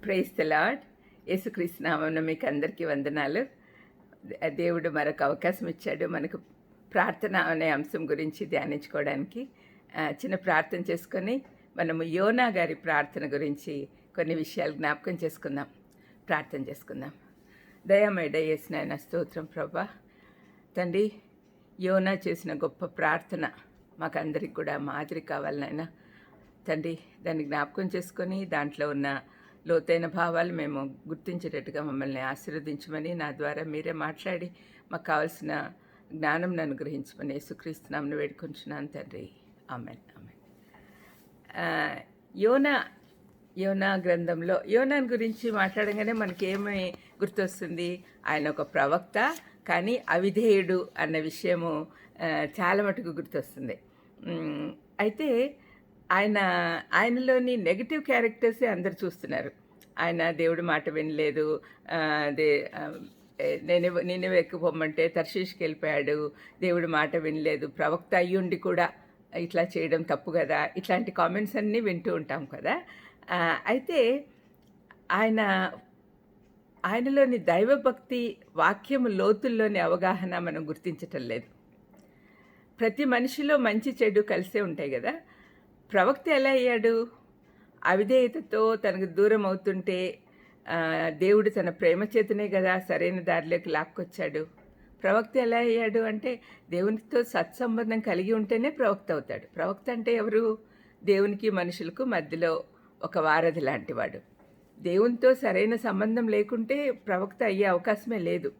Praise the lord. యేసుక్రీస్తు నామమున మీకు అందరికీ వందనాలు. దేవుడు మరొక అవకాశం ఇచ్చాడు మనకు ప్రార్థన అనే అంశం గురించి ధ్యానించుకోవడానికి. చిన్న ప్రార్థన చేసుకొని మనము యోనా గారి ప్రార్థన గురించి కొన్ని విషయాలు జ్ఞాపకం చేసుకుందాం. ప్రార్థన చేసుకుందాం. దయామేడ యేసునాయన స్తోత్రం ప్రభా. తండ్రి, యోనా చేసిన గొప్ప ప్రార్థన మాకందరికి కూడా మాదిరి కావాలనైనా తండ్రి, దాన్ని జ్ఞాపకం చేసుకొని దాంట్లో ఉన్న లోతైన భావాలు మేము గుర్తించేటట్టుగా మమ్మల్ని ఆశీర్వదించమని, నా ద్వారా మీరే మాట్లాడి మాకు కావాల్సిన జ్ఞానం అనుగ్రహించమని యేసుక్రీస్తు నామమున వేడుకొంచున్నాను తండ్రి. ఆమేన్ ఆమేన్. యోనా గ్రంథంలో యోనాని గురించి మాట్లాడగానే మనకేమి గుర్తొస్తుంది? ఆయన ఒక ప్రవక్త, కానీ అవిధేయుడు అన్న విషయము చాలా మటుకు గుర్తొస్తుంది. అయితే ఆయనలోని నెగిటివ్ క్యారెక్టర్సే అందరు చూస్తున్నారు. ఆయన దేవుడి మాట వినలేదు, నేను ఎక్కిపోమ్మంటే తర్షీష్కి వెళ్ళిపోయాడు, దేవుడి మాట వినలేదు, ప్రవక్త అయ్యుండి కూడా ఇట్లా చేయడం తప్పు కదా, ఇట్లాంటి కామెంట్స్ అన్నీ వింటూ ఉంటాం కదా. అయితే ఆయనలోని దైవభక్తి, వాక్యము లోతుల్లోని అవగాహన మనం గుర్తించటం లేదు. ప్రతి మనిషిలో మంచి చెడు కలిసే ఉంటాయి కదా. ప్రవక్త ఎలా అయ్యాడు? అవిధేయతతో తనకు దూరం అవుతుంటే దేవుడు తన ప్రేమ చేతనే కదా సరైన దారిలోకి లాక్కొచ్చాడు. ప్రవక్త ఎలా అయ్యాడు అంటే దేవునితో సత్సంబంధం కలిగి ఉంటేనే ప్రవక్త అవుతాడు. ప్రవక్త అంటే ఎవరు? దేవునికి మనుషులకు మధ్యలో ఒక వారధి లాంటివాడు. దేవునితో సరైన సంబంధం లేకుంటే ప్రవక్త అయ్యే అవకాశమే లేదు.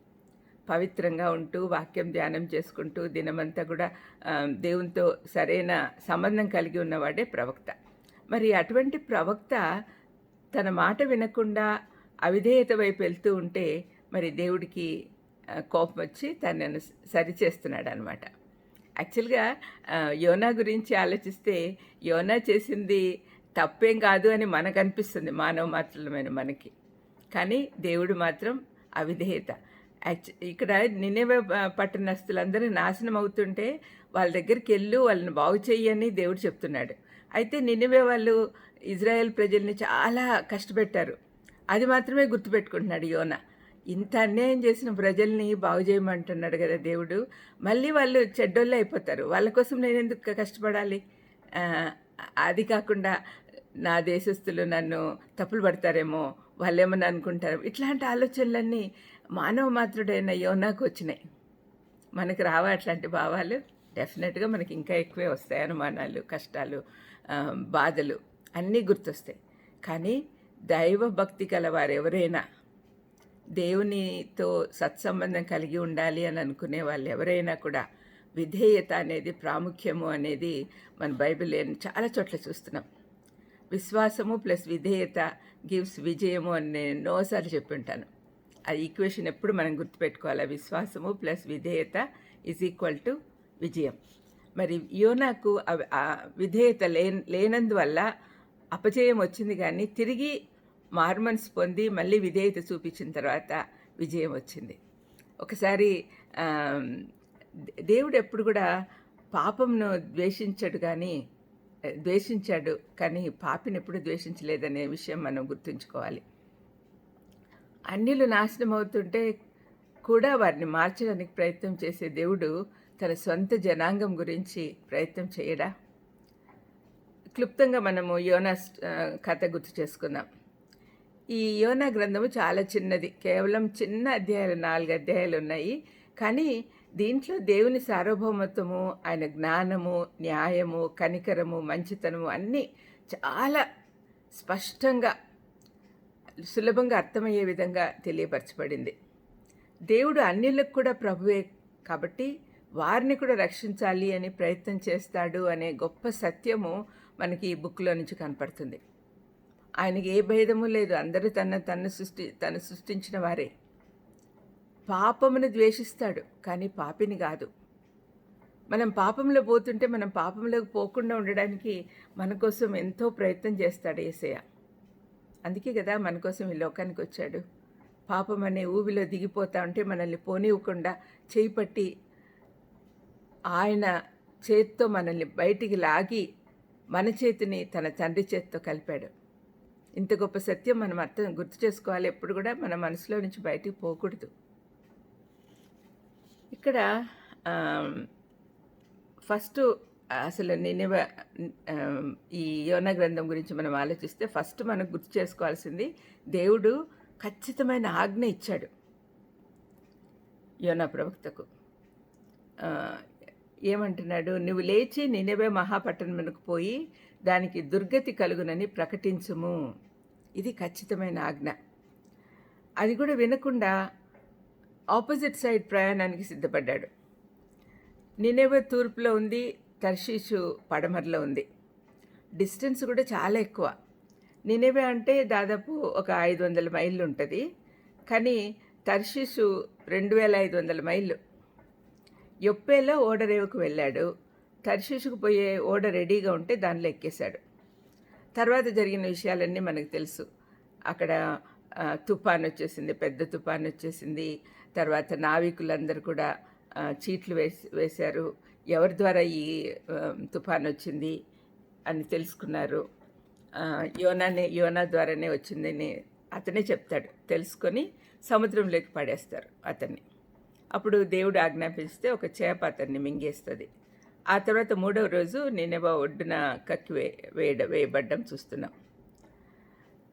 పవిత్రంగా ఉంటూ వాక్యం ధ్యానం చేసుకుంటూ దినమంతా కూడా దేవునితో సరైన సంబంధం కలిగి ఉన్నవాడే ప్రవక్త. మరి అటువంటి ప్రవక్త తన మాట వినకుండా అవిధేయత వైపు వెళ్తూ ఉంటే మరి దేవుడికి కోపం వచ్చి తనను సరిచేస్తున్నాడు అనమాట. యాక్చువల్గా యోనా గురించి ఆలోచిస్తే యోనా చేసింది తప్పేం కాదు అని మనకు అనిపిస్తుంది, మానవ మాత్రమైన మనకి. కానీ దేవుడు మాత్రం అవిధేయత. ఇక్కడ నినెవె పట్టణస్తులందరూ నాశనం అవుతుంటే వాళ్ళ దగ్గరికి వెళ్ళు, వాళ్ళని బాగు చెయ్యని దేవుడు చెప్తున్నాడు. అయితే నినెవె వాళ్ళు ఇజ్రాయెల్ ప్రజల్ని చాలా కష్టపెట్టారు. అది మాత్రమే గుర్తుపెట్టుకుంటున్నాడు యోనా. ఇంత అన్యాయం చేసిన ప్రజల్ని బాగు చేయమంటున్నాడు కదా దేవుడు, మళ్ళీ వాళ్ళు చెడ్డోళ్ళే అయిపోతారు, వాళ్ళ కోసం నేను ఎందుకు కష్టపడాలి? అది కాకుండా నా దేశస్తులు నన్ను తప్పులు పడతారేమో, వాళ్ళేమని అనుకుంటారు, ఇట్లాంటి ఆలోచనలన్నీ మానవ మాత్రుడైన యోనాకు వచ్చినాయి. మనకు రావా అట్లాంటి భావాలు? డెఫినెట్గా మనకి ఇంకా ఎక్కువే వస్తాయి. అనుమానాలు, కష్టాలు, బాధలు అన్నీ గుర్తొస్తాయి. కానీ దైవభక్తి గల వారు ఎవరైనా, దేవునితో సత్సంబంధం కలిగి ఉండాలి అని అనుకునే వాళ్ళు ఎవరైనా కూడా విధేయత అనేది ప్రాముఖ్యము అనేది మన బైబిల్ చాలా చోట్ల చూస్తున్నాం. విశ్వాసము ప్లస్ విధేయత గివ్స్ విజయము అని నేను ఎన్నోసార్లు చెప్పింటాను. ఆ ఈక్వేషన్ ఎప్పుడు మనం గుర్తుపెట్టుకోవాలి. విశ్వాసము ప్లస్ విధేయత ఈజ్ ఈక్వల్ టు విజయం. మరి యోనాకు విధేయత లేనందువల్ల అపజయం వచ్చింది, కానీ తిరిగి మార్మన్స్ పొంది మళ్ళీ విధేయత చూపించిన తర్వాత విజయం వచ్చింది. ఒకసారి దేవుడు ఎప్పుడు కూడా పాపంను ద్వేషించాడు కానీ పాపిని ఎప్పుడు ద్వేషించలేదనే విషయం మనం గుర్తుంచుకోవాలి. అన్యులు నాశనం అవుతుంటే కూడా వారిని మార్చడానికి ప్రయత్నం చేసే దేవుడు తన సొంత జనాంగం గురించి ప్రయత్నం చేయడా? క్లుప్తంగా మనము యోనా కథ గుర్తు చేసుకుందాం. ఈ యోనా గ్రంథము చాలా చిన్నది, కేవలం చిన్న అధ్యాయాలు, 4 అధ్యాయాలు ఉన్నాయి. కానీ దీంట్లో దేవుని సార్వభౌమత్వము, ఆయన జ్ఞానము, న్యాయము, కనికరము, మంచితనము అన్నీ చాలా స్పష్టంగా సులభంగా అర్థమయ్యే విధంగా తెలియపరచబడింది. దేవుడు అన్యులకు కూడా ప్రభువే కాబట్టి వారిని కూడా రక్షించాలి అని ప్రయత్నం చేస్తాడు అనే గొప్ప సత్యము మనకి ఈ బుక్లో నుంచి కనపడుతుంది. ఆయనకి ఏ భేదము లేదు, అందరూ తను సృష్టించిన వారే. పాపమును ద్వేషిస్తాడు కానీ పాపిని కాదు. మనం పాపంలో పోతుంటే మనం పాపంలోకి పోకుండా ఉండడానికి మన కోసం ఎంతో ప్రయత్నం చేస్తాడు యేసయ్య. అందుకే కదా మన కోసం ఈ లోకానికి వచ్చాడు. పాపం అనే ఊబిలో దిగిపోతా ఉంటే మనల్ని పోనివ్వకుండా చేయి పట్టి ఆయన చేత్తో మనల్ని బయటికి లాగి మన చేతిని తన తండ్రి చేతితో కలిపాడు. ఇంత గొప్ప సత్యం మనం గుర్తు చేసుకోవాలి. ఎప్పుడు కూడా మన మనసులో నుంచి బయటికి పోకూడదు. ఇక్కడ ఫస్టు అసలు ఈ యోనా గ్రంథం గురించి మనం ఆలోచిస్తే ఫస్ట్ మనం గుర్తు చేసుకోవాల్సింది, దేవుడు ఖచ్చితమైన ఆజ్ఞ ఇచ్చాడు యోనా ప్రవక్తకు. ఏమంటున్నాడు? నువ్వు లేచి నినెవే మహాపట్టణమునకు పోయి దానికి దుర్గతి కలుగునని ప్రకటించుము. ఇది ఖచ్చితమైన ఆజ్ఞ. అది కూడా వినకుండా ఆపోజిట్ సైడ్ ప్రయాణానికి సిద్ధపడ్డాడు. నినెవే తూర్పులో ఉంది, తర్షీషు పడమరలో ఉంది. డిస్టెన్స్ కూడా చాలా ఎక్కువ. నినెవే అంటే దాదాపు ఒక 500 మైళ్ళు ఉంటుంది, కానీ తర్షీషు 2500 మైళ్ళు. యొప్పేలో ఓడరేవుకు వెళ్ళాడు. తర్షీషుకు పోయే ఓడ రెడీగా ఉంటే దానిలో ఎక్కేశాడు. తర్వాత జరిగిన విషయాలన్నీ మనకు తెలుసు. అక్కడ తుఫాన్ వచ్చేసింది, పెద్ద తుఫాన్ వచ్చేసింది. తర్వాత నావికులందరూ కూడా చీట్లు వేశారు. ఎవరి ద్వారా ఈ తుఫాన్ వచ్చింది అని తెలుసుకున్నారు. యోనా ద్వారానే వచ్చిందని అతనే చెప్తాడు. తెలుసుకొని సముద్రంలోకి పడేస్తారు అతన్ని. అప్పుడు దేవుడు ఆజ్ఞాపిస్తే ఒక చేప అతన్ని మింగేస్తుంది. ఆ తర్వాత 3వ రోజు నినెవే ఒడ్డున కక్కి వేయబడ్డం చూస్తున్నాం.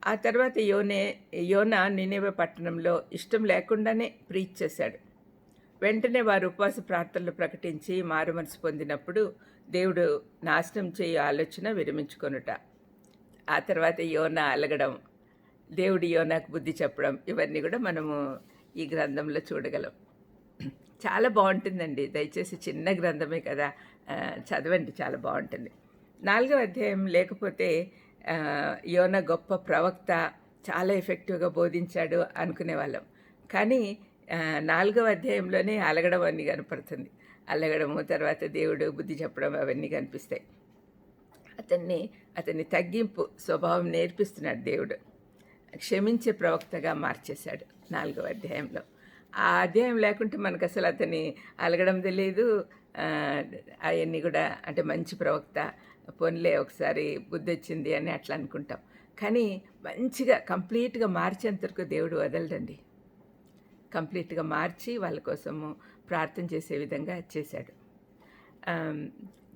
ఆ తర్వాత యోనా నినెవే పట్టణంలో ఇష్టం లేకుండానే ప్రీచ్ చేశాడు. వెంటనే వారు ఉపవాస ప్రార్థనలు ప్రకటించి మారుమనసు పొందినప్పుడు దేవుడు నాశనం చేయ ఆలోచన విరమించుకొనుట. ఆ తర్వాత యోనా అలగడం, దేవుడు యోనాకు బుద్ధి చెప్పడం, ఇవన్నీ కూడా మనము ఈ గ్రంథంలో చూడగలం. చాలా బాగుంటుందండి. దయచేసి చిన్న గ్రంథమే కదా, చదవండి, చాలా బాగుంటుంది. 4వ అధ్యాయం లేకపోతే యోనా గొప్ప ప్రవక్త, చాలా ఎఫెక్టివ్గా బోధించాడు అనుకునేవాళ్ళం. కానీ 4వ అధ్యాయంలోనే అలగడం అన్నీ కనపడుతుంది. అలగడము, తర్వాత దేవుడు బుద్ధి చెప్పడం, అవన్నీ కనిపిస్తాయి. అతన్ని తగ్గింపు స్వభావం నేర్పిస్తున్నాడు దేవుడు. క్షమించే ప్రవక్తగా మార్చేశాడు 4వ అధ్యాయంలో. ఆ అధ్యాయం లేకుంటే మనకు అసలు అతన్ని అలగడం తెలియదు. అవన్నీ కూడా అంటే మంచి ప్రవక్త, పోన్లే ఒకసారి బుద్ధి వచ్చింది అని అట్లా అనుకుంటాం. కానీ మంచిగా కంప్లీట్గా మార్చేంతవరకు దేవుడు వదలడండి. కంప్లీట్గా మార్చి వాళ్ళ కోసము ప్రార్థన చేసే విధంగా చేశాడు.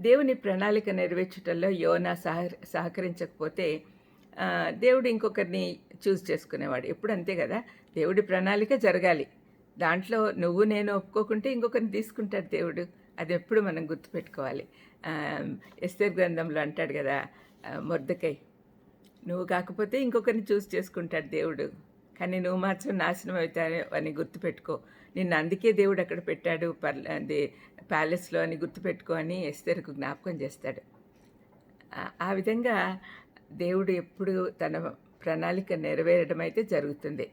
దేవుని ప్రణాళిక నెరవేర్చడంలో యోనా సహకరించకపోతే దేవుడు ఇంకొకరిని చూస్ చేసుకునేవాడు. ఎప్పుడు అంతే కదా, దేవుడి ప్రణాళిక జరగాలి. దాంట్లో నువ్వు నేను ఒప్పుకోకుంటే ఇంకొకరిని తీసుకుంటాడు దేవుడు. అది ఎప్పుడు మనం గుర్తుపెట్టుకోవాలి. ఎస్తేర్ గ్రంథంలో అంటాడు కదా మొర్దెకై, నువ్వు కాకపోతే ఇంకొకరిని చూస్ చేసుకుంటాడు దేవుడు, కానీ నువ్వు మాత్రం నాశనం అవుతావు అని గుర్తుపెట్టుకో. నిన్ను అందుకే దేవుడు అక్కడ పెట్టాడు ప్యాలెస్లో అని గుర్తుపెట్టుకో అని ఎస్తేరుకు జ్ఞాపకం చేస్తాడు. ఆ విధంగా దేవుడు ఎప్పుడు తన ప్రణాళిక నెరవేరడం అయితే జరుగుతుంది.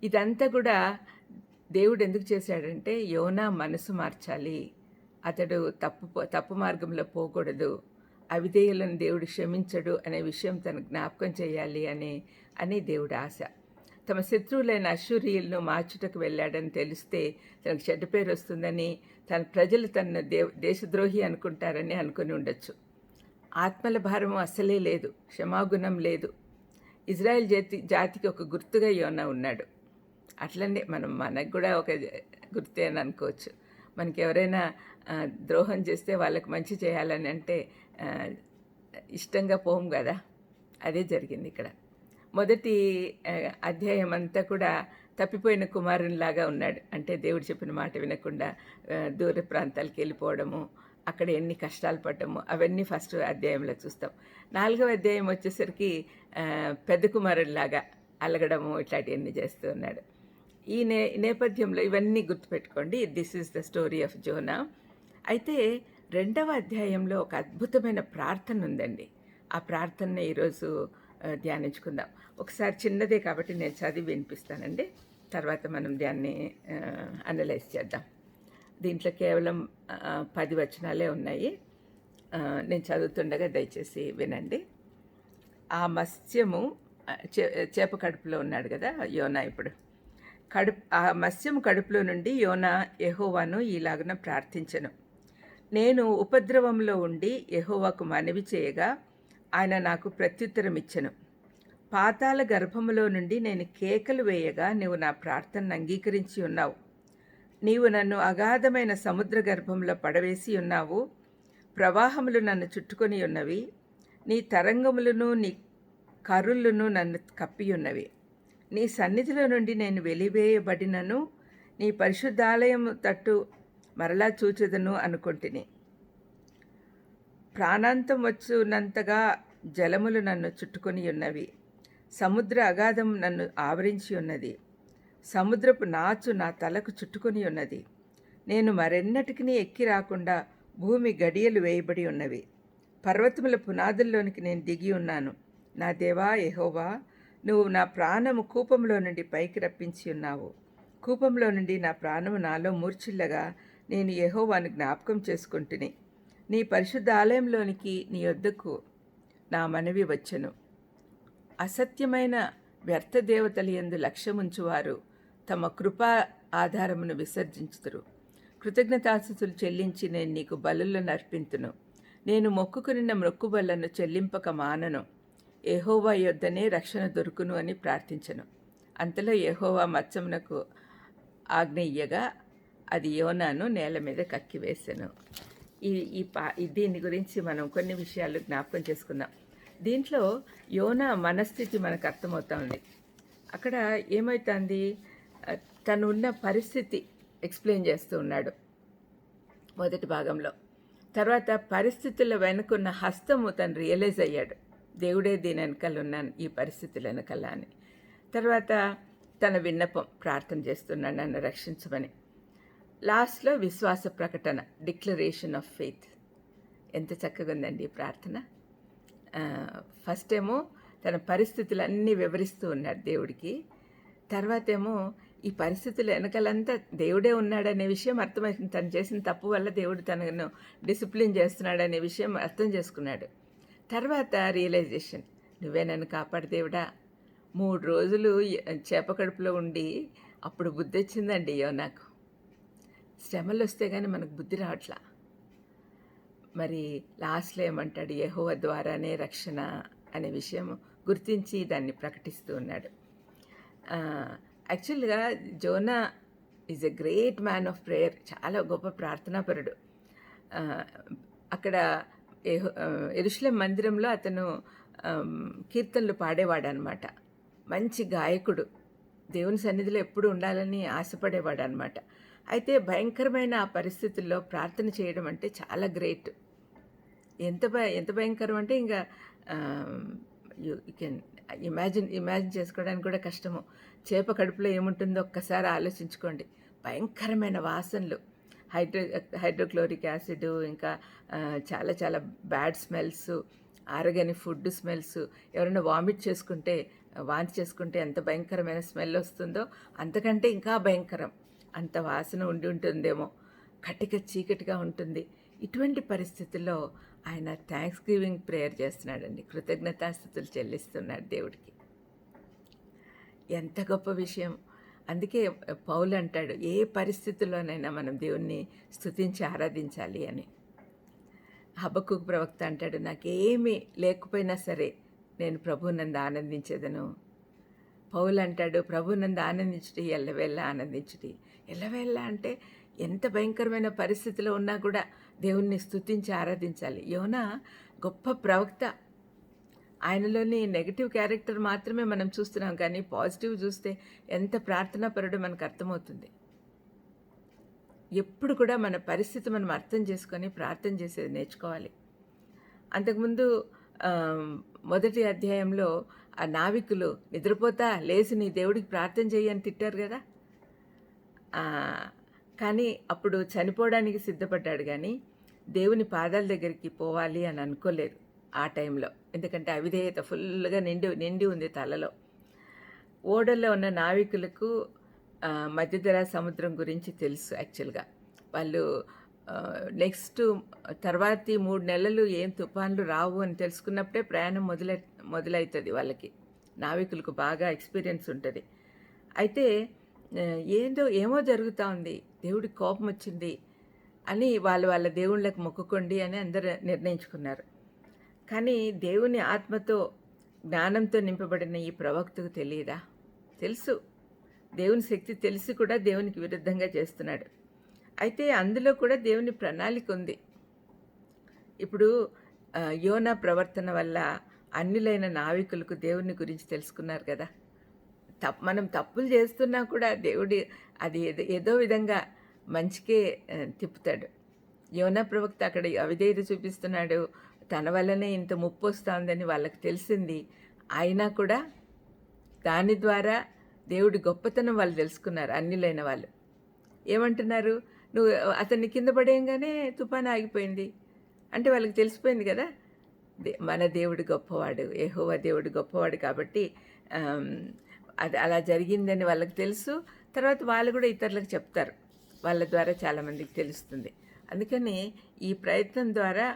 ఇదంతా కూడా దేవుడు ఎందుకు చేశాడంటే యోనా మనసు మార్చాలి. అతడు తప్పు మార్గంలో పోకూడదు, అవిధేయులను దేవుడు క్షమించడు అనే విషయం తను జ్ఞాపకం చేయాలి అని దేవుడి ఆశ. తమ శత్రువులైన అశ్షూరీయులను మార్చుటకు వెళ్ళాడని తెలిస్తే తనకు చెడ్డ పేరు వస్తుందని, తన ప్రజలు తన దేశద్రోహి అనుకుంటారని అనుకుని ఉండొచ్చు. ఆత్మల భారము అస్సలే లేదు, క్షమాగుణం లేదు. ఇజ్రాయెల్ జాతికి ఒక గుర్తుగా యోనా ఉన్నాడు. అట్లనే మనకు కూడా ఒక గుర్తే అని అనుకోవచ్చు. మనకి ఎవరైనా ద్రోహం చేస్తే వాళ్ళకి మంచి చేయాలని అంటే ఇష్టంగా పోం కదా, అదే జరిగింది ఇక్కడ. మొదటి అధ్యాయం అంతా కూడా తప్పిపోయిన కుమారునిలాగా ఉన్నాడు. అంటే దేవుడు చెప్పిన మాట వినకుండా దూర ప్రాంతాలకు వెళ్ళిపోవడము, అక్కడ ఎన్ని కష్టాలు పడ్డము, అవన్నీ ఫస్ట్ అధ్యాయంలో చూస్తాం. 4వ అధ్యాయం వచ్చేసరికి పెద్ద కుమారునిలాగా అలగడము, ఇట్లాంటివన్నీ చేస్తూ ఉన్నాడు. ఈ నేపథ్యంలో ఇవన్నీ గుర్తుపెట్టుకోండి. This is the story of Zona. అయితే 2వ అధ్యాయంలో ఒక అద్భుతమైన ప్రార్థన ఉందండి. ఆ ప్రార్థనని ఈరోజు ధ్యానించుకుందాం. ఒకసారి చిన్నదే కాబట్టి నేను చదివి వినిపిస్తానండి, తర్వాత మనం దాన్ని అనలైజ్ చేద్దాం. దీంట్లో కేవలం 10 వచనాలే ఉన్నాయి. నేను చదువుతుండగా దయచేసి వినండి. ఆ మత్స్యము చేప కడుపులో ఉన్నాడు కదా యోనా. ఇప్పుడు ఆ మత్స్యము కడుపులో నుండి యోనా యెహోవాను ఈలాగున ప్రార్థించెను. నేను ఉపద్రవంలో ఉండి యెహోవాకు మనవి చేయగా ఆయన నాకు ప్రత్యుత్తరం ఇచ్చెను. పాతాళ గర్భములో నుండి నేను కేకలు వేయగా నీవు నా ప్రార్థనను అంగీకరించి ఉన్నావు. నీవు నన్ను అగాధమైన సముద్ర గర్భంలో పడవేసి ఉన్నావు. ప్రవాహములు నన్ను చుట్టుకొని ఉన్నవి. నీ తరంగములను నీ కరులను నన్ను కప్పియున్నవి. నీ సన్నిధిలో నుండి నేను వెలివేయబడినను నీ పరిశుద్ధాలయము తట్టు మరలా చూచెదను అనుకొంటిని. ప్రాణాంతం వచ్చునంతగా జలములు నన్ను చుట్టుకొని ఉన్నవి. సముద్ర అగాధం నన్ను ఆవరించి ఉన్నది. సముద్రపు నాచు నా తలకు చుట్టుకొని ఉన్నది. నేను మరెన్నటికి ఎక్కి రాకుండా భూమి గడియలు వేయబడి ఉన్నవి. పర్వతముల పునాదుల్లోనికి నేను దిగి ఉన్నాను. నా దేవా యెహోవా, నువ్వు నా ప్రాణము కూపంలో నుండి పైకి రప్పించి ఉన్నావు. కూపంలో నుండి నా ప్రాణము నాలో మూర్ఛిల్లగా నేను యెహోవాను జ్ఞాపకం చేసుకుంటుని. నీ పరిశుద్ధ ఆలయంలోనికి నీ యొద్దకు నా మనవి వచ్చెను. అసత్యమైన వ్యర్థ దేవతల యందు లక్ష్యముంచువారు తమ కృపా ఆధారమును విసర్జించుదురు. కృతజ్ఞతాస్తుతులు చెల్లించి నేను నీకు బలులను అర్పింతును. నేను మొక్కుకునిన మొక్కుబళ్లను చెల్లింపక మానను. యెహోవా యొద్దనే రక్షణ దొరుకును అని ప్రార్థించను. అంతలో యెహోవా మత్స్యమునకు ఆజ్ఞ ఇయ్యగా అది యోనాను నేల మీద కక్కివేసెను. దీని గురించి మనం కొన్ని విషయాలు జ్ఞాపకం చేసుకుందాం. దీంట్లో యోనా మనస్థితి మనకు అర్థమవుతుంది. అక్కడ ఏమవుతుంది, తను ఉన్న పరిస్థితి ఎక్స్ప్లెయిన్ చేస్తూ ఉన్నాడు మొదటి భాగంలో. తర్వాత పరిస్థితుల వెనుకున్న హస్తము తను రియలైజ్ అయ్యాడు, దేవుడే దీని వెనకాల ఉన్నాను, ఈ పరిస్థితుల వెనకాల అని. తర్వాత తన విన్నపం ప్రార్థన చేస్తున్నాడు, నన్ను రక్షించమని. లాస్ట్లో విశ్వాస ప్రకటన, డిక్లరేషన్ ఆఫ్ ఫెయిత్. ఎంత చక్కగా ఉందండి ఈ ప్రార్థన. ఫస్ట్ ఏమో తన పరిస్థితులన్నీ వివరిస్తూ ఉన్నాడు దేవుడికి. తర్వాత ఏమో ఈ పరిస్థితుల వెనకాలంతా దేవుడే ఉన్నాడనే విషయం అర్థమైంది. తను చేసిన తప్పు వల్ల దేవుడు తనను డిసిప్లిన్ చేస్తున్నాడనే విషయం అర్థం చేసుకున్నాడు. తర్వాత రియలైజేషన్, నువ్వే నన్ను కాపాడు దేవుడా. 3 రోజులు చేప కడుపులో ఉండి అప్పుడు బుద్ధి వచ్చిందండి నాకు. శ్రమలు వస్తే కానీ మనకు బుద్ధి రావట్లా. మరి లాస్ట్లో ఏమంటాడు, యెహోవా ద్వారానే రక్షణ అనే విషయం గుర్తించి దాన్ని ప్రకటిస్తూ ఉన్నాడు. యాక్చువల్గా Zona is a great man of prayer. చాలా గొప్ప ప్రార్థనాపరుడు. అక్కడ యెరూషలేము మందిరంలో అతను కీర్తనలు పాడేవాడు అనమాట. మంచి గాయకుడు, దేవుని సన్నిధిలో ఎప్పుడు ఉండాలని ఆశపడేవాడు అనమాట. అయితే భయంకరమైన ఆ పరిస్థితుల్లో ప్రార్థన చేయడం అంటే చాలా గ్రేట్. ఎంత భయంకరం అంటే ఇంకా యూ కెన్ ఇమాజిన్ చేసుకోవడానికి కూడా కష్టము. చేప కడుపులో ఏముంటుందో ఒక్కసారి ఆలోచించుకోండి. భయంకరమైన వాసనలు, హైడ్రోక్లోరిక్ యాసిడ్, ఇంకా చాలా చాలా బ్యాడ్ స్మెల్స్, ఆరగని ఫుడ్ స్మెల్స్. ఎవరైనా వాంతి చేసుకుంటే ఎంత భయంకరమైన స్మెల్ వస్తుందో అంతకంటే ఇంకా భయంకరం. అంత వాసన ఉంటుందేమో, కటిక చీకటిగా ఉంటుంది. ఇటువంటి పరిస్థితుల్లో ఆయన థ్యాంక్స్ గివింగ్ ప్రేయర్ చేస్తున్నాడండి, కృతజ్ఞతాస్తుతులు చెల్లిస్తున్నాడు దేవుడికి. ఎంత గొప్ప విషయం. అందుకే పౌలు అంటాడు, ఏ పరిస్థితుల్లోనైనా మనం దేవుణ్ణి స్తుతించి ఆరాధించాలి అని. హబక్కూకు ప్రవక్త అంటాడు, నాకేమీ లేకపోయినా సరే నేను ప్రభువునందు ఆనందించేదను. పౌలు అంటాడు, ప్రభువునందు ఆనందించుటి ఎల్లవేళ్ళ ఆనందించుటి. ఎల్లవేళ్ళ అంటే ఎంత భయంకరమైన పరిస్థితిలో ఉన్నా కూడా దేవుణ్ణి స్తుతించి ఆరాధించాలి. యోనా గొప్ప ప్రవక్త. ఆయనలోని నెగిటివ్ క్యారెక్టర్ మాత్రమే మనం చూస్తున్నాం, కానీ పాజిటివ్ చూస్తే ఎంత ప్రార్థనాపరుడో మనకు అర్థమవుతుంది. ఎప్పుడు కూడా మన పరిస్థితి మనం అర్థం చేసుకొని ప్రార్థన చేసేది నేర్చుకోవాలి. అంతకుముందు మొదటి అధ్యాయంలో ఆ నావికులు నిద్రపోతా లేచి నీ దేవుడికి ప్రార్థన చేయని తిట్టారు కదా. కానీ అప్పుడు చనిపోవడానికి సిద్ధపడ్డాడు, కానీ దేవుని పాదాల దగ్గరికి పోవాలి అని అనుకోలేదు ఆ టైంలో. ఎందుకంటే అవిధేయత ఫుల్గా నిండి ఉంది తలలో. ఓడల్లో ఉన్న నావికులకు మధ్యధరా సముద్రం గురించి తెలుసు. యాక్చువల్గా వాళ్ళు తర్వాతి 3 నెలలు ఏం తుఫాన్లు రావు అని తెలుసుకున్నప్పుడే ప్రయాణం మొదలవుతుంది వాళ్ళకి. నావికులకు బాగా ఎక్స్పీరియన్స్ ఉంటుంది. అయితే ఏమో జరుగుతూ ఉంది, దేవుడికి కోపం వచ్చింది అని వాళ్ళ దేవుళ్ళకి మొక్కుకోండి అని అందరూ నిర్ణయించుకున్నారు. కానీ దేవుని ఆత్మతో జ్ఞానంతో నింపబడిన ఈ ప్రవక్తకు తెలియదా? తెలుసు. దేవుని శక్తి తెలిసి కూడా దేవునికి విరుద్ధంగా చేస్తున్నాడు. అయితే అందులో కూడా దేవుని ప్రణాళిక ఉంది. ఇప్పుడు యోనా ప్రవర్తన వల్ల అన్యులైన నావికులకు దేవుని గురించి తెలుసుకున్నారు కదా! మనం తప్పులు చేస్తున్నా కూడా దేవుడి అది ఏదో విధంగా మంచికే తిప్పుతాడు. యోనా ప్రవక్త అక్కడ అవిధేయత చూపిస్తున్నాడు. తన వల్లనే ఇంత ముప్పు వస్తుందని వాళ్ళకి తెలిసింది. అయినా కూడా దాని ద్వారా దేవుడి గొప్పతనం వాళ్ళు తెలుసుకున్నారు, అన్యులైన వాళ్ళు. ఏమంటున్నారు? నువ్వు అతన్ని కింద పడేయంగానే తుఫాను ఆగిపోయింది అంటే వాళ్ళకి తెలిసిపోయింది కదా, మన దేవుడు గొప్పవాడు, యెహోవా దేవుడు గొప్పవాడు కాబట్టి అది అలా జరిగిందని వాళ్ళకి తెలుసు. తర్వాత వాళ్ళు కూడా ఇతరులకు చెప్తారు, వాళ్ళ ద్వారా చాలామందికి తెలుస్తుంది. అందుకని ఈ ప్రయత్నం ద్వారా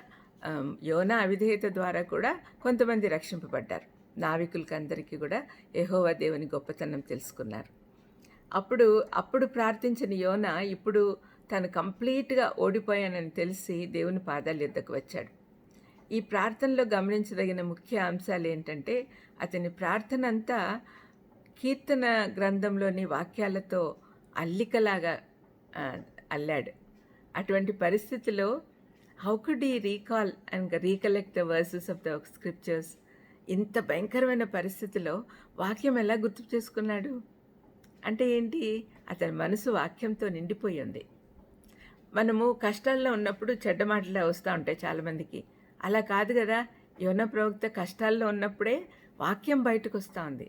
యోనా అవిధేయత ద్వారా కూడా కొంతమంది రక్షింపబడ్డారు. నావికులకి అందరికీ కూడా యెహోవా దేవుని గొప్పతనం తెలుసుకున్నారు. అప్పుడు ప్రార్థించిన యోనా ఇప్పుడు తను కంప్లీట్గా ఓడిపోయానని తెలిసి దేవుని పాదాల యొద్దకు వచ్చాడు. ఈ ప్రార్థనలో గమనించదగిన ముఖ్య అంశాలు ఏంటంటే, అతని ప్రార్థన అంతా కీర్తన గ్రంథంలోని వాక్యాలతో అల్లికలాగా అల్లాడు. అటువంటి పరిస్థితిలో హౌ కుడ్ ఈ recall and recollect the versus of the scriptures? ఇంత భయంకరమైన పరిస్థితిలో వాక్యం ఎలా గుర్తు చేసుకున్నాడు అంటే ఏంటి? అతని మనసు వాక్యంతో నిండిపోయి ఉంది. మనము కష్టాల్లో ఉన్నప్పుడు చెడ్డ మాటలే వస్తూ ఉంటాయి చాలామందికి. అలా కాదు కదా, యోనా ప్రవక్త కష్టాల్లో ఉన్నప్పుడే వాక్యం బయటకు వస్తూ ఉంది.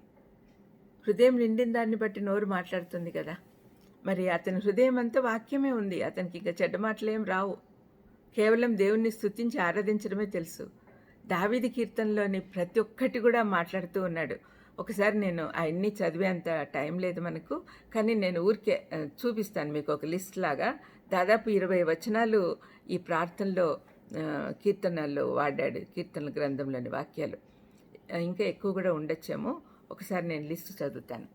హృదయం నిండిన దాన్ని బట్టి నోరు మాట్లాడుతుంది కదా. మరి అతని హృదయం అంతా వాక్యమే ఉంది. అతనికి ఇక చెడ్డ మాటలేం రావు. కేవలం దేవుణ్ణి స్తుతించి ఆరాధించడమే తెలుసు. దావీదు కీర్తనలోని ప్రతి ఒక్కటి కూడా మాట్లాడుతూ ఉన్నాడు. ఒకసారి నేను అవన్నీ చదివేంత టైం లేదు మనకు, కానీ నేను ఊరికే చూపిస్తాను మీకు ఒక లిస్ట్ లాగా. దాదాపు 20 వచనాలు ఈ ప్రార్థనలో కీర్తనల్లో వాడాడు, కీర్తనల గ్రంథంలోని వాక్యాలు. ఇంకా ఎక్కువ కూడా ఉండొచ్చేమో. ఒకసారి నేను లిస్ట్ చదువుతాను.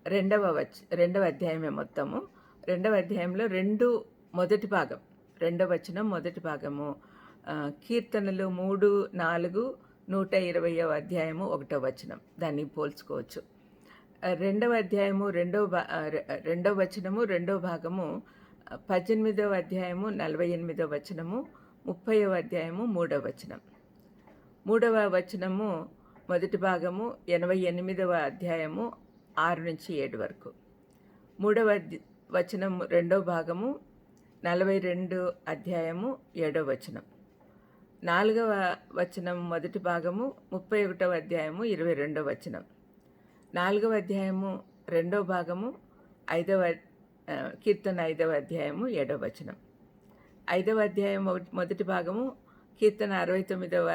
రెండవ అధ్యాయమే మొత్తము. 2వ అధ్యాయంలో మొదటి భాగం, 2వ వచనం మొదటి భాగము, కీర్తనలు 3, 4, 120వ అధ్యాయము 1వ వచనం. దాన్ని పోల్చుకోవచ్చు. 2వ అధ్యాయము 2వ వచనము 2వ భాగము, 18వ అధ్యాయము 48వ వచనము, 30వ అధ్యాయము 3వ వచనం. 3వ వచనము మొదటి భాగము 88వ అధ్యాయము 6 నుంచి 7 వరకు. 3వ వచనం 2వ భాగము 42 అధ్యాయము 7వ వచనం. 4వ వచనం మొదటి భాగము 31వ అధ్యాయము 22వ వచనం. 4వ అధ్యాయము 2వ భాగము కీర్తన 5వ అధ్యాయము 7వ వచనం. 5వ అధ్యాయం మొదటి భాగము కీర్తన 69వ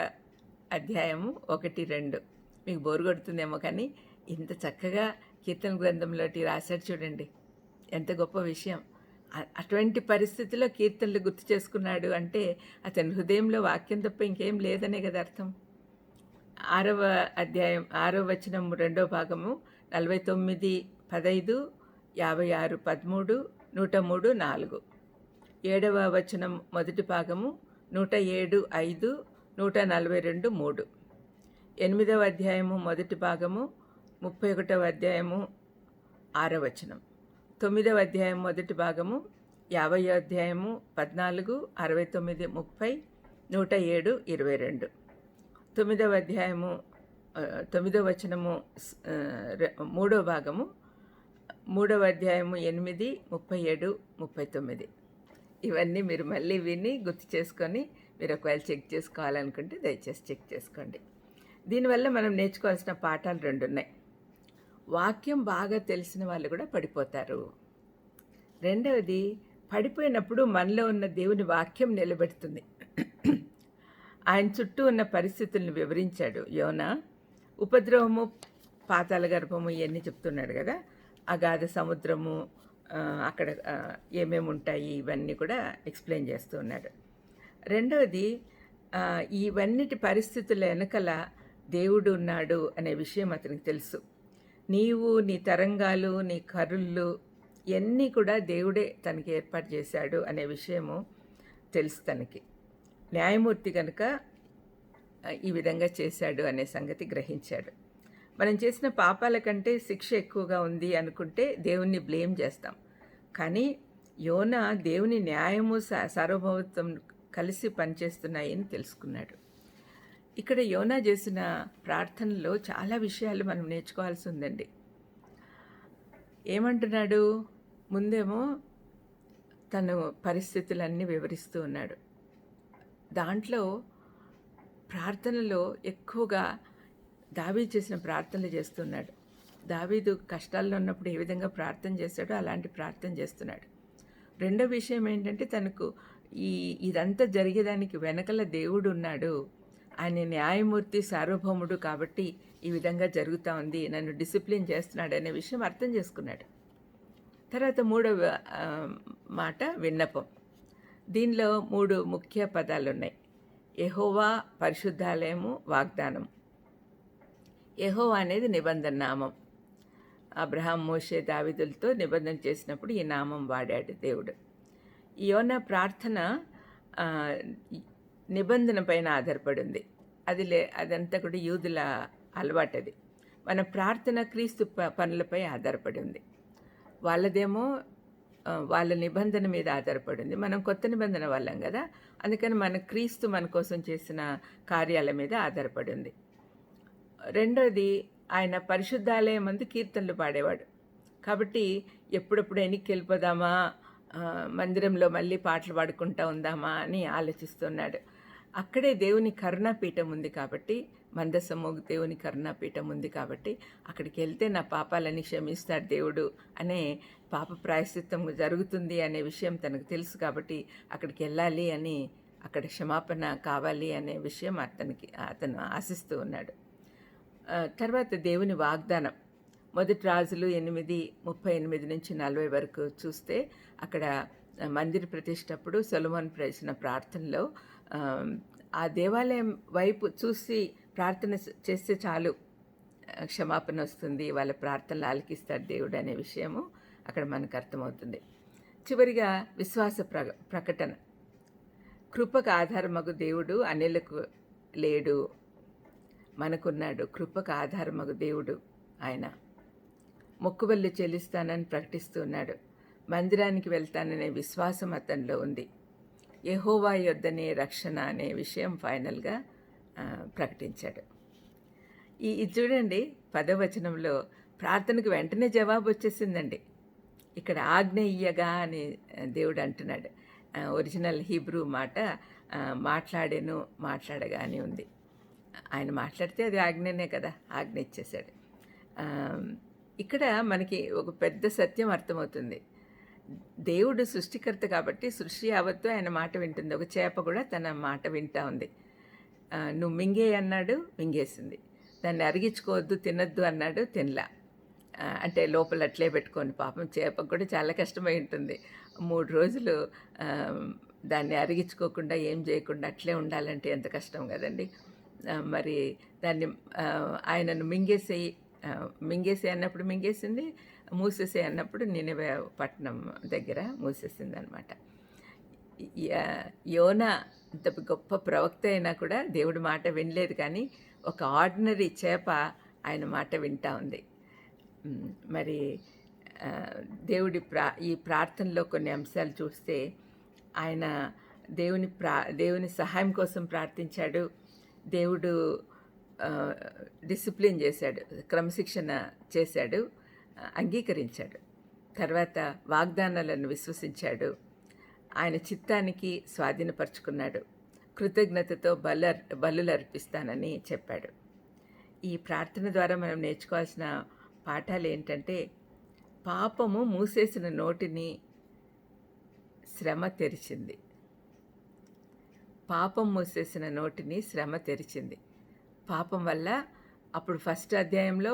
అధ్యాయము 1, 2. మీకు బోరు కొడుతుందేమో, కానీ ఇంత చక్కగా కీర్తన గ్రంథంలోటి రాశాడు చూడండి, ఎంత గొప్ప విషయం. అటువంటి పరిస్థితిలో కీర్తనలు గుర్తు చేసుకున్నాడు అంటే అతని హృదయంలో వాక్యం తప్ప ఇంకేం లేదనే కదా అర్థం. 6వ అధ్యాయం 6వ వచనం 2వ భాగము 49, 15, 56, 13, 103, 4. 7వ వచనం మొదటి భాగము 107, 5, 142, 3. 8వ అధ్యాయము మొదటి భాగము 31వ అధ్యాయము 6వ వచనం. 9వ అధ్యాయం మొదటి భాగము 50వ అధ్యాయము 14, 69, 30, 107, 22. 9వ అధ్యాయము 9వ వచనము 3వ భాగము 3వ అధ్యాయము 8, 37, 39. ఇవన్నీ మీరు మళ్ళీ విని గుర్తు చేసుకొని మీరు ఒకవేళ చెక్ చేసుకోవాలనుకుంటే దయచేసి చెక్ చేసుకోండి. దీనివల్ల మనం నేర్చుకోవాల్సిన పాఠాలు 2 ఉన్నాయి. వాక్యం బాగా తెలిసిన వాళ్ళు కూడా పడిపోతారు. రెండవది, పడిపోయినప్పుడు మనలో ఉన్న దేవుని వాక్యం నిలబెడుతుంది. ఆయన చుట్టూ ఉన్న పరిస్థితులను వివరించాడు యోనా. ఉపద్రవము, పాతాళ గర్భము ఇవన్నీ చెప్తున్నాడు కదా, అగాధ సముద్రము, అక్కడ ఏమేమి ఉంటాయి ఇవన్నీ కూడా ఎక్స్ప్లెయిన్ చేస్తూ ఉన్నాడు. రెండవది, ఇవన్నిటి పరిస్థితుల వెనకల దేవుడు ఉన్నాడు అనే విషయం అతనికి తెలుసు. నీవు, నీ తరంగాలు, నీ కరుళ్ళు ఇవన్నీ కూడా దేవుడే తనకి ఏర్పాటు చేశాడు అనే విషయము తెలుసు తనకి. న్యాయమూర్తి కనుక ఈ విధంగా చేశాడు అనే సంగతి గ్రహించాడు. మనం చేసిన పాపాల కంటే శిక్ష ఎక్కువగా ఉంది అనుకుంటే దేవుణ్ణి బ్లేమ్ చేస్తాం. కానీ యోనా దేవుని న్యాయము సార్వభౌమత్వం కలిసి పనిచేస్తున్నాయని తెలుసుకున్నాడు. ఇక్కడ యోనా చేసిన ప్రార్థనలో చాలా విషయాలు మనం నేర్చుకోవాల్సి ఉందండి. ఏమంటున్నాడు? ముందేమో తను పరిస్థితులన్నీ వివరిస్తూ ఉన్నాడు. దాంట్లో ప్రార్థనలో ఎక్కువగా దావీదు చేసిన ప్రార్థనలు చేస్తున్నాడు. దావీదు కష్టాల్లో ఉన్నప్పుడు ఏ విధంగా ప్రార్థన చేశాడో అలాంటి ప్రార్థన చేస్తున్నాడు. రెండో విషయం ఏంటంటే తనకు ఇదంతా జరిగేదానికి వెనకల దేవుడు ఉన్నాడు, ఆయన న్యాయమూర్తి సార్వభౌముడు కాబట్టి ఈ విధంగా జరుగుతూ ఉంది, నన్ను డిసిప్లిన్ చేస్తున్నాడు అనే విషయం అర్థం చేసుకున్నాడు. తర్వాత మూడవ మాట విన్నపం. దీనిలో 3 ముఖ్య పదాలు ఉన్నాయి. యెహోవా, పరిశుద్ధాలయము, వాగ్దానం. యెహోవా అనేది నిబంధన నామం. అబ్రహాం, మోషే, దావీదులతో నిబంధన చేసినప్పుడు ఈ నామం వాడాడు దేవుడు. ఈ యోనా ప్రార్థన నిబంధన పైన ఆధారపడి ఉంది. అదంతా కూడా యూదుల అలవాటు. అది మన ప్రార్థన క్రీస్తు పనులపై ఆధారపడి ఉంది. వాళ్ళదేమో వాళ్ళ నిబంధన మీద ఆధారపడి ఉంది. మనం కొత్త నిబంధన వాళ్ళం కదా, అందుకని మన క్రీస్తు మన కోసం చేసిన కార్యాల మీద ఆధారపడి ఉంది. రెండోది, ఆయన పరిశుద్ధాలయం ముందు కీర్తనలు పాడేవాడు కాబట్టి ఎప్పుడెప్పుడు వెనక్కి వెళ్ళిపోదామా, మందిరంలో మళ్ళీ పాటలు పాడుకుంటూ ఉందామా అని ఆలోచిస్తున్నాడు. అక్కడే దేవుని కరుణాపీఠం ఉంది కాబట్టి, మందసము దేవుని కరుణాపీఠం ఉంది కాబట్టి అక్కడికి వెళ్తే నా పాపాలని క్షమిస్తాడు దేవుడు అనే పాప ప్రాయశ్చిత్తం జరుగుతుంది అనే విషయం తనకు తెలుసు కాబట్టి అక్కడికి వెళ్ళాలి అని, అక్కడ క్షమాపణ కావాలి అనే విషయం అతను ఆశిస్తూ ఉన్నాడు. తర్వాత దేవుని వాగ్దానం. మొదటి రాజులు 8:38 నుంచి 40 వరకు చూస్తే అక్కడ మందిర ప్రతిష్టప్పుడు సొలొమోను చేసిన ప్రార్థనలో ఆ దేవాలయం వైపు చూసి ప్రార్థన చేస్తే చాలు క్షమాపణ వస్తుంది, వాళ్ళ ప్రార్థనలు ఆలకిస్తాడు దేవుడు అనే విషయము అక్కడ మనకు అర్థమవుతుంది. చివరిగా విశ్వాస ప్రకటన. కృపకు ఆధారమగు దేవుడు అన్యులకు లేడు, మనకున్నాడు. కృపకు ఆధారమగు దేవుడు ఆయన. మొక్కుబళ్ళు చెల్లిస్తానని ప్రకటిస్తున్నాడు. మందిరానికి వెళ్తాననే విశ్వాసం అతనిలో ఉంది. యెహోవా యొద్దనే రక్షణ అనే విషయం ఫైనల్గా ప్రకటించాడు. ఇది చూడండి, 10వ వచనంలో ప్రార్థనకు వెంటనే జవాబు వచ్చేసిందండి. ఇక్కడ ఆజ్ఞ ఇయ్యగా అని దేవుడు అంటున్నాడు. ఒరిజినల్ హీబ్రూ మాట మాట్లాడగా అని ఉంది. ఆయన మాట్లాడితే అది ఆజ్ఞనే కదా, ఆజ్ఞ ఇచ్చేశాడు. ఇక్కడ మనకి ఒక పెద్ద సత్యం అర్థమవుతుంది. దేవుడు సృష్టికర్త కాబట్టి సృష్టి యావత్తు ఆయన మాట వింటుంది. ఒక చేప కూడా తన మాట వింటా ఉంది. నువ్వు మింగే అన్నాడు, మింగేసింది. దాన్ని అరిగించుకోవద్దు, తినద్దు అన్నాడు, తినలా. అంటే లోపల అట్లే పెట్టుకొని, పాపం చేపకు కూడా చాలా కష్టమై ఉంటుంది. 3 రోజులు దాన్ని అరిగించుకోకుండా ఏం చేయకుండా అట్లే ఉండాలంటే ఎంత కష్టం కదండి. మరి దాన్ని ఆయనను మింగేసే అన్నప్పుడు మింగేసింది, మూసేసే అన్నప్పుడు నినివే పట్టణం దగ్గర మూసేసింది అనమాట. యోనా అంత గొప్ప ప్రవక్త అయినా కూడా దేవుడి మాట వినలేదు, కానీ ఒక ఆర్డినరీ చేప ఆయన మాట వింటా ఉంది. మరి ఈ ప్రార్థనలో కొన్ని అంశాలు చూస్తే ఆయన దేవుని సహాయం కోసం ప్రార్థించాడు. దేవుడు డిసిప్లిన్ చేశాడు, క్రమశిక్షణ చేశాడు, అంగీకరించాడు. తర్వాత వాగ్దానాలను విశ్వసించాడు, ఆయన చిత్తానికి స్వాధీనపరుచుకున్నాడు, కృతజ్ఞతతో బలులు అర్పిస్తానని చెప్పాడు. ఈ ప్రార్థన ద్వారా మనం నేర్చుకోవాల్సిన పాఠాలు ఏంటంటే, పాపము మూసేసిన నోటిని శ్రమ తెరిచింది. పాపం మూసేసిన నోటిని శ్రమ తెరిచింది. పాపం వల్ల అప్పుడు ఫస్ట్ అధ్యాయంలో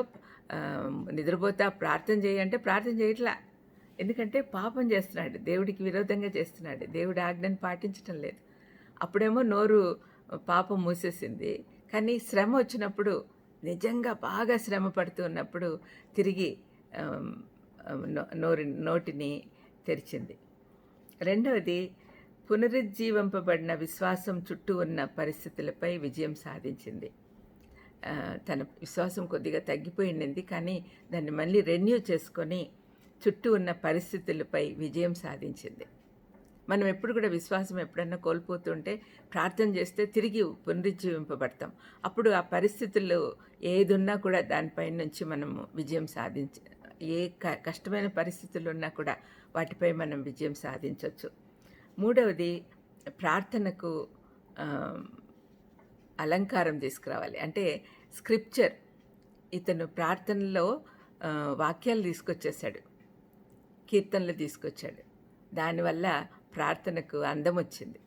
నిద్రపోతా ప్రార్థన చేయంటే ప్రార్థన చేయట్లా. ఎందుకంటే పాపం చేస్తున్నాడు, దేవుడికి విరోధంగా చేస్తున్నాడు, దేవుడి ఆజ్ఞను పాటించటం లేదు. అప్పుడేమో నోరు పాపం మూసేసింది. కానీ శ్రమ వచ్చినప్పుడు, నిజంగా బాగా శ్రమ పడుతూ ఉన్నప్పుడు తిరిగి నోటిని తెరిచింది. రెండవది, పునరుజ్జీవింపబడిన విశ్వాసం చుట్టూ ఉన్న పరిస్థితులపై విజయం సాధించింది. తన విశ్వాసం కొద్దిగా తగ్గిపోయింది, కానీ దాన్ని మళ్ళీ రెన్యూ చేసుకొని చుట్టూ ఉన్న పరిస్థితులపై విజయం సాధించింది. మనం ఎప్పుడు కూడా విశ్వాసం ఎప్పుడన్నా కోల్పోతుంటే ప్రార్థన చేస్తే తిరిగి పునరుజ్జీవింపబడతాం. అప్పుడు ఆ పరిస్థితుల్లో ఏదున్నా కూడా దానిపై నుంచి మనము విజయం ఏ కష్టమైన పరిస్థితులు ఉన్నా కూడా వాటిపై మనం విజయం సాధించవచ్చు. మూడవది, ప్రార్థనకు అలంకారం తీసుకురావాలి. అంటే స్క్రిప్చర్. ఇతను ప్రార్థనలో వాక్యాలు తీసుకొచ్చేసాడు, కీర్తనలు తీసుకొచ్చాడు. దానివల్ల ప్రార్థనకు అందం వచ్చింది.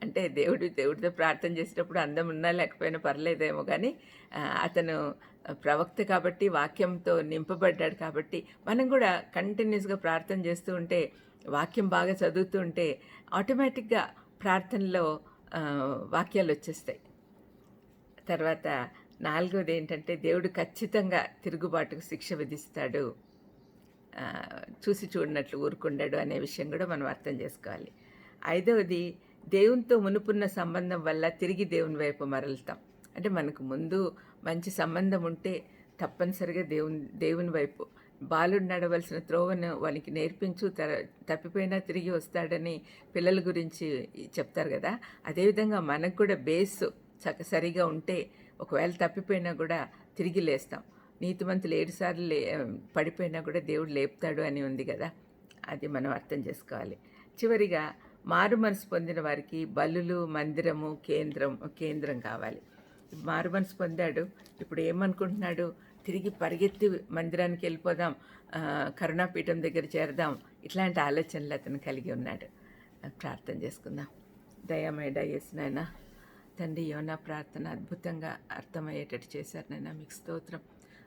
అంటే దేవుడితో ప్రార్థన చేసేటప్పుడు అందం ఉన్నా లేకపోయినా పర్లేదేమో, కానీ అతను ప్రవక్త కాబట్టి వాక్యంతో నింపబడ్డాడు కాబట్టి మనం కూడా కంటిన్యూస్గా ప్రార్థన చేస్తూ ఉంటే, వాక్యం బాగా చదువుతూ ఉంటే ఆటోమేటిక్గా ప్రార్థనలో వాక్యాలు వచ్చేస్తాయి. తర్వాత నాలుగవది ఏంటంటే, దేవుడు ఖచ్చితంగా తిరుగుబాటుకు శిక్ష విధిస్తాడు, చూసి చూడనట్లు ఊరుకుండాడు అనే విషయం కూడా మనం అర్థం చేసుకోవాలి. ఐదవది, దేవునితో మునుపున్న సంబంధం వల్ల తిరిగి దేవుని వైపు మరలుతాం. అంటే మనకు ముందు మంచి సంబంధం ఉంటే తప్పనిసరిగా దేవుని వైపు, బాలుడు నడవలసిన త్రోవను వానికి నేర్పించు, తప్పిపోయినా తిరిగి వస్తాడని పిల్లల గురించి చెప్తారు కదా. అదేవిధంగా మనకు కూడా బేస్ సరిగా ఉంటే ఒకవేళ తప్పిపోయినా కూడా తిరిగి లేస్తాం. నీతిమంతులు 7 సార్లు పడిపోయినా కూడా దేవుడు లేపుతాడు అని ఉంది కదా, అది మనం అర్థం చేసుకోవాలి. చివరిగా, మారు మనసు పొందిన వారికి బలులు, మందిరము కేంద్రం కావాలి. మారు మనసు పొందాడు, ఇప్పుడు ఏమనుకుంటున్నాడు? తిరిగి పరిగెత్తి మందిరానికి వెళ్ళిపోదాం, కరుణాపీఠం దగ్గర చేరదాం, ఇట్లాంటి ఆలోచనలు అతను కలిగి ఉన్నాడు. ప్రార్థన చేసుకుందాం. దయామేడ యేసు నాయనా, తండ్రి, యోనా ప్రార్థన అద్భుతంగా అర్థమయ్యేటట్టు చేశారు నాయనా, మీకు స్తోత్రం.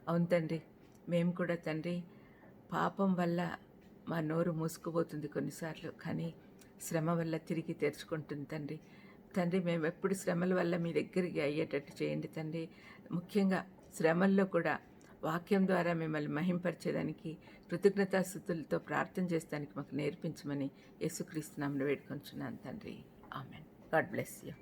అవును తండ్రి, మేము కూడా తండ్రి పాపం వల్ల మా నోరు మూసుకుపోతుంది కొన్నిసార్లు, కానీ శ్రమ వల్ల తిరిగి తెరుచుకుంటుంది తండ్రి. మేము ఎప్పుడు శ్రమల వల్ల మీ దగ్గరికి అయ్యేటట్టు చేయండి తండ్రి. ముఖ్యంగా శ్రమల్లో కూడా వాక్యం ద్వారా మిమ్మల్ని మహింపరిచేదానికి, కృతజ్ఞతాస్తుతులతో ప్రార్థన చేసేదానికి మాకు నేర్పించమని యేసుక్రీస్తు నామమున వేడుకొంచున్నాను తండ్రి. ఆమెన్. God bless you.